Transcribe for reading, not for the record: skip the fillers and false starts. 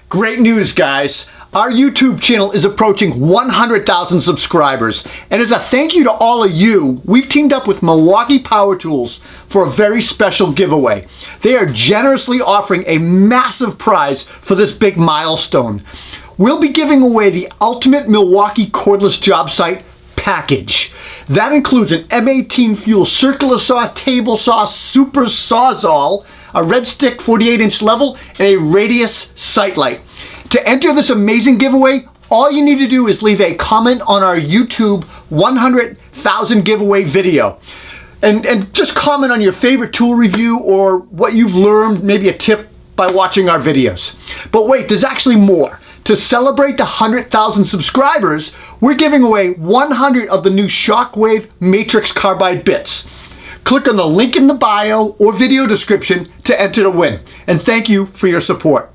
Great news, guys. Our YouTube channel is approaching 100,000 subscribers. And as a thank you to all of you, we've teamed up with Milwaukee Power Tools for a very special giveaway. They are generously offering a massive prize for this big milestone. We'll be giving away the ultimate Milwaukee Cordless Jobsite Package. That includes an M18 fuel circular saw, table saw, super Sawzall, a REDSTICK 48-inch level, and a radius sight light. To enter this amazing giveaway, all you need to do is leave a comment on our YouTube 100,000 giveaway video. And just comment on your favorite tool review or what you've learned, maybe a tip by watching our videos. But wait, there's actually more. To celebrate the 100,000 subscribers, we're giving away 100 of the new ShockWave Matrix Carbide bits. Click on the link in the bio or video description to enter to win. And thank you for your support.